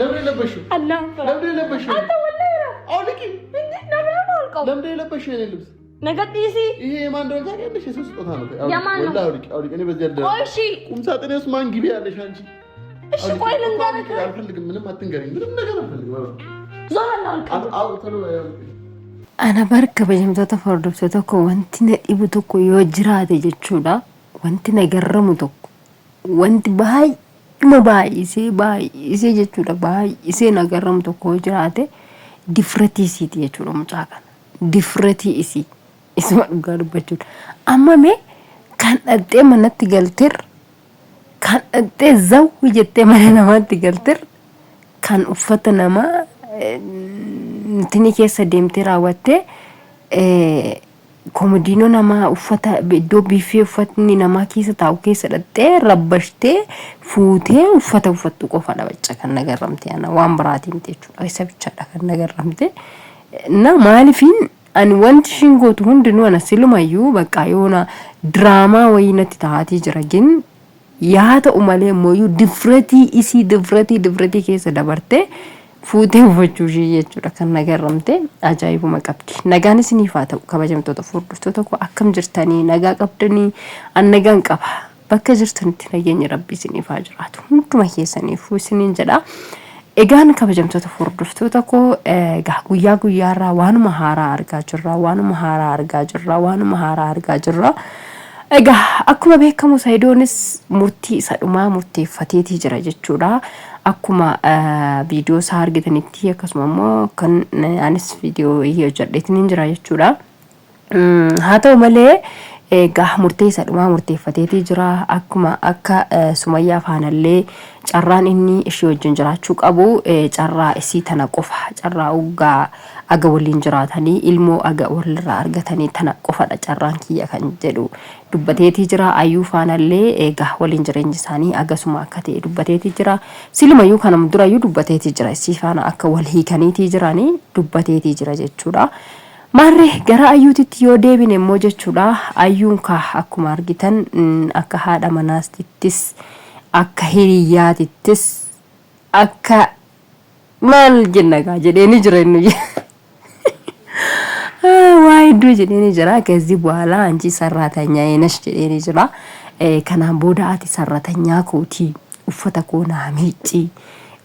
لم يلبشوا الله لم يلبشوا أنت ولا يا أولكي لم يلبشوا يا لبس نقديسي إيه ما ندور ثاني عندك شيء سوس قطعنا يا مان ولا أولك أنا بزيادة قوشي كم ساعة أنا اسمع إنجيلي على شانشي إيش قوي لندارك أعرف لك من ما تنقرين من نقدر أفلك زهر أنا بركب جمتة فردوسة تكو وانتنا إبو تكو يوجرات جتشودا وانتنا جرمو تكو وانت باي ما باي إسي جتشودا باي إسي نجرم تكو يوجرات دفرتي سيتي جتشودا مجاكا دفرتي إسي اسمع قارب بجود أما مي كان أدي من تقلتر كان أدي زو جتة من ما تقلتر كان أفتنا ما tini keessa deemtee raawwatte komodiinoo namaa uffata iddoo biifee uffatni namaa keessa taa'u keessa dhattee rabbashtee fuutee uffata uffattu qofaadha bacca kan nagarramte ana waan biraatiin jechuudha isa bichaadha kan nagarramte na maaliifin ani wanti shin gootu hundinuu ana silumayyuu bakka yoona diraamaa wayinatti taa'atii jira gin yaa ta'u malee mooyyuu difretii keessa dabarte fuutee uffachuu ishee jechuudha kan nagarramte ajaa'ibuma qabdi nagaan isiniif haa ta'u kabajamtoota furdiftoota koo akkam jirtanii nagaa qabdanii an nagaan qaba bakka jirtanitti nageenyi rabbii isiniif haa jiraatu hunduma keessaniif isiniin jedha egaan kabajamtoota furdiftoota koo guyyaa guyyaarraa waanuma haaraa argaa jirra egaa akkuma beekamu Saayidoonis murtii isa dhumaa murteeffateetii jira jechuudha akkuma viidiyoo isaa argitanitti akkasuma immoo kan anis viidiyoo hojjedheetiin jira jechuudha haa ta'u malee egaa murtee isa dhumaa murteeffateetii jira akkuma akka Sumayyaa faanallee carraan inni ishee wajjin jiraachuu qabu carraa isii tana qofa carraa ugaa aga waliin jiraatanii ilmoo aga walirraa argatanii tana qofadha carraan kiyya kan jedhu dubbateetii jira ayyuu faanallee egaa waliin jireenyi isaanii agasuma akka ta'e dubbateetii jira silumayyuu kana durayyuu dubbateetii jira isii faana akka wal hiikaniitii jiranii dubbateetii jira jechuudha marree gara ayyuutitti yoo deebine immoo jechuudha ayyuun ka akkuma argitan akka haadha manaastittis akka hiriyaatittis akka maal jennagaa jedheeni jira inni ዋይዱ ጀዴኒ ጅራ ከዚህ በኋላ አንቺ ሰራተኛ ነሽ ጀዴኒ ጅራ ከናን ቦዳ አቲ ሰራተኛ ኮቲ ኡፈተ ኮና ሚጪ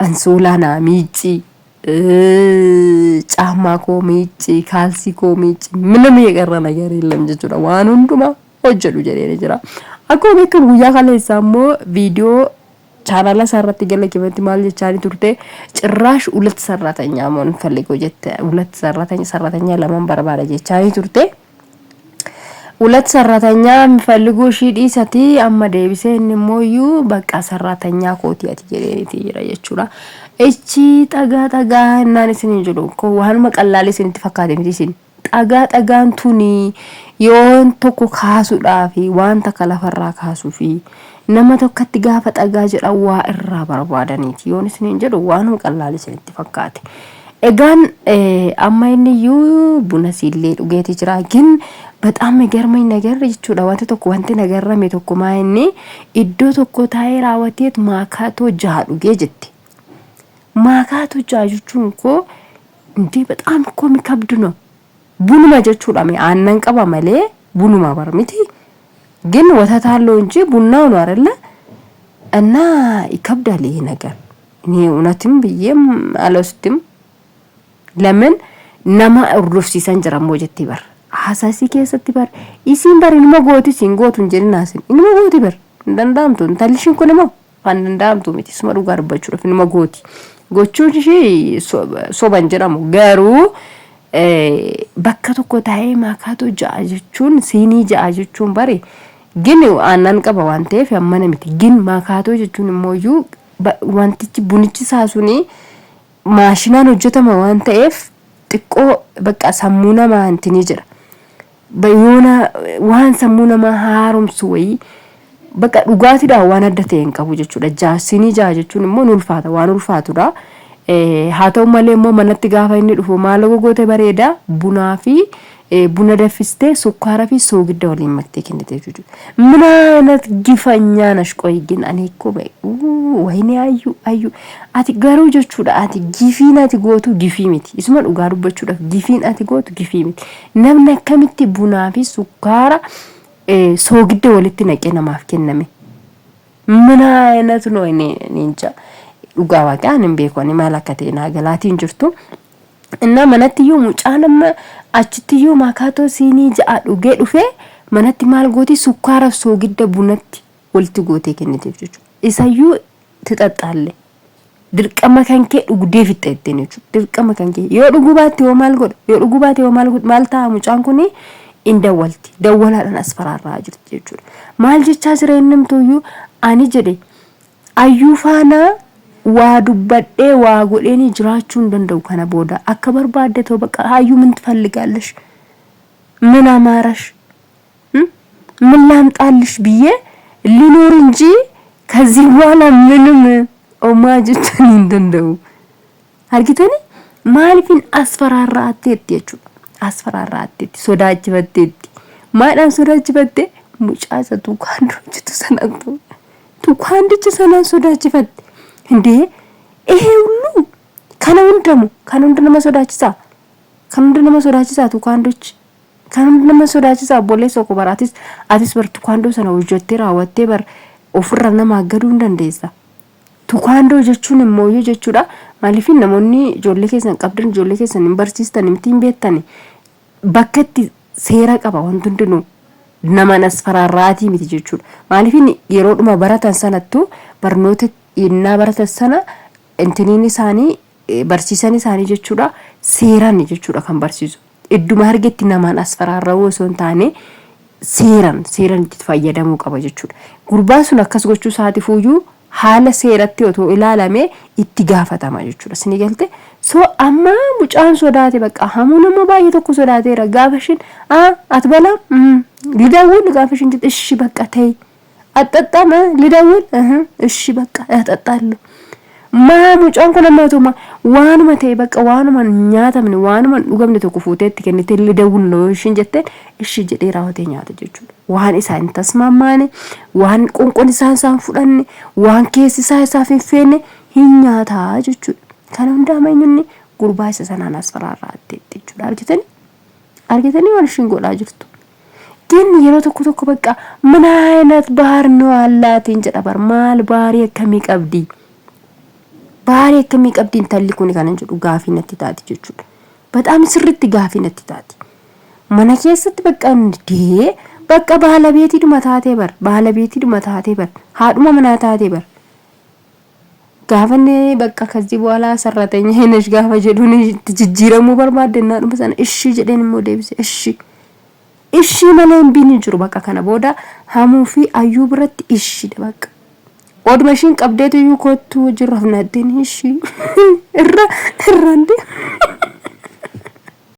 አንሶላ ና ሚጪ ጫማ ኮ ሚጪ ካልሲ ኮ ሚጪ ምንም የቀረ ነገር የለም ጀጁራ ዋን ሁንዱማ ወጀሉ ጀዴኒ ጅራ አኮ በከም ጉያ ካለሳሞ ቪዲዮ ቻናላ ሰራቲ ገለኪበት ማል ቻኒ ቱርቴ ጭራሽ ሁለት ሰራተኛ ማን ፈልገው ጀተ ሁለት ሰራተኛ ለማን በርባረ ቻኒ ቱርቴ ሁለት ሰራተኛ ፈልጎ ሺዲ ሰቲ አማ ዴቢሴን ሞዩ በቃ ሰራተኛ ኮቲ አትጀሬቲ ይራየቹራ እቺ ጠጋ እናንስን እንጅሎ ኮ ዋን መቀላሌ ሲን ተፈካደ ሚዲሲን ጠጋን ቱኒ yoon tokko kaasuudhaafi wanta kala farraa kaasuufi nama tokkotti gaafa xagaa jedha waa irraa barbaadaniiti yoon isiniin jedhu waan qallaali isinitti fakkaate egaan amma inni buna siillee dhugeeti jira gin በጣም የሚገርመኝ ነገር ይቹዳ wanti nagarrame tokko maayinni iddoo tokko taa'ee raawwateet maakaatoo jaadhu geejetti maakaatoo jaajuchuun ko እንዴ በጣም እኮ የሚከብድ ነው ቡኑማ ጀቹዳ አንነን ቀባ ማለ ቡኑማ በርሚቲ ግን ወተት አለው እንጂ ቡናው ነው አይደለ እና ይከብዳል ይሄ ነገር እኔ እውነትም ብዬም አልወስድም ለምን ነማ ሩፍ ሲሰንጀራ ሞጀት ይበር ሐሳሲ ከሰት ይበር ኢሲን በር እንመጎቲ ሲንጎቱ እንጀናስን እንመጎቲ ይበር እንደንዳምቱ እንታልሽን ኮነማ አንደንዳምቱ ሚቲ ስመሩ ጋር በቹ እንመጎቲ ጎቹን ሺ ሶባንጀራሙ ጋሩ bakka tokko taa'ee maakaatoo ja'a jechuun siinii ja'a jechuun bare gin aannan qaba waan ta'eef ammana miti gin maakaatoo jechuun immoo wantichi bunichi saasuni maashinaan hojjetama waan ta'eef xiqqoo bakka sammuu namaa antini jira bayoona waan sammuu namaa haaromsu wayi bakka dhugaatiidha waan adda ta'e hin qabu jechuudha ja'a siinii ja'a jechuun immoo ulfaata waan ulfaatudha haa ta'u malee immoo manatti gaafa inni dhufu maal goote bareeda bunaa fi ቡና ደፍስቴ ሱካራ ፊ ሶግደ ወሊን መክቴ ከነቴ ጁጁ ምን አይነት ግፈኛ ነሽ? ቆይ ግን እኔ እኮ ወይኔ አዩ አቲ ጋሩ ጀቹዳ አቲ ጊፊና አቲ ጎቱ ጊፊ ሚቲ isman dhugaa dubbachuudhaaf gifiin ati gootu gifii miti namni akkamitti bunaa fi sukkaara soogidda walitti naqee namaaf kenname ምን አይነት ነው? እኔ እንጃ dhugaa waaqaan hin beeku ani maal akka ta'e naagalaatiin jirtu እና manatti yoo mucaaንም achitti maakaato siinii ja'a dhugee dhufee manatti maal gooti sukkaara soogidda bunatti walitti gootee kenniteef jechuudha. Isayyuu tixaxxaalle dirqama kan kee dhugdee fixxeettee jechuudha. Dirqama kan kee yoo dhuguu baatte yoo maal godha yoo dhuguu baatte yoo maal ta'a mucaan kuni indawwalti dawwalaadhaan asfaraarraa jirti jechuudha. Maal jechaa jira innimtuyyuu ani jedhe ayyuu faana waa dubbadhee waa godheeni jiraachuu danda'u kana booda akka barbaadde too በቃ አዩ ምን ትፈልጋለሽ? ምን አማራሽ? ምን ላምጣልሽ ብዬ ሊኖር እንጂ ከዚህ በኋላ ምንም ኦማጅተን እንደው አርጊተኒ ማልፊን አስፈራራአቴት ሶዳጅበቴት ማዳን ሶዳጅበቴ ሙጫሰቱ ኳንዶች ሰናን ሶዳጅበት እንዴ ይሄ ሁሉ ከነውንደሞ መሶዳችሳ ቱኳንዶች ከነውንደሞ መሶዳችሳ ቦሌሶ ኮባራቲስ አቲስ በር ቱኳንዶ ሰና ውጆቴ ራወቴ በር ኦፍራ ነማገዱ እንደንደዛ ቱኳንዶ ጀቹን ሞዮ ጀቹዳ ማሊፊን ነሞኒ ጆሌ ኬሰን ቀብድን ጆሌ ኬሰን ዩኒቨርሲቲስተን ምቲን ቤተኒ ባከቲ ሴራ ቀባ ወንቱንድኑ ነማናስ ፈራራቲ ሚቲ ጀቹዳ ማሊፊን የሮድማ በራታን ሰነቱ በርኖት እና በረተሰና እንትኒኒ ሳኒ barsiisani isaanii jechuudha seeraan jechuudha kan barsiisu idduma argetti namaan asfaraarraa osoo hin taane seeraan itti fayyadamuu qaba jechuudha. Gurbaan sun akkas gochuu isaatiifuyyuu haala seeratti otoo ilaalame itti gaafatama jechuudha. Sini galte soo amma mucaan sodaate bakka hamuu nama baay'ee tokko sodaateera gaafashin ati balaa lidawul gaafashin ishi bakka ta'e attattama lidawul ishi bakka attattalu mucaan kun ammatuma waanuma ta'e bakka waanuma nyaatamne waanuma dhugamne tokko fuuteetti kennite lidawul no ishin jette ishi jedhee raawwatee nyaata jechuudha. Waan isaan tasmaamaane waan qonqon isaan fudhanne waan keessi isaa finfeenne hin nyaataa jechuudha. Kana hundaa meenyunni gurbaa isa sanaan asfaraarraatti jechuudha. Argitanii waan ishin godhaa jirtu. ግን yeroo tokko bakka ምን አይነት ባህር ነው አላት እንጀዳ በር ማል ባህር ከሚቀብዲ እንተልኩኒ ካነን ጀዱ ጋፊነት ታቲ ጀቹ በጣም ስርት ጋፊነት ታቲ ማነከስት በቃ እንዴ በቃ ባለቤት ይድመታቴ በር ሃድሞ ምናታቴ በር ጋፈኔ በቃ ከዚህ በኋላ ሰራተኛ ሄነሽ ጋፈ ጀዱኒ ትጅጅረሙ በርባደና ነው እሺ ጀደን ሞዴብስ እሺ ማለን ቢኒ ጅሩ በቃ ከነ ቦዳ ሃሙፊ አዩ ብረት እሺ በቃ ወድ ማሽን ቀብደቱ ይኮቱ ጅራፍናደን እሺ እራንዴ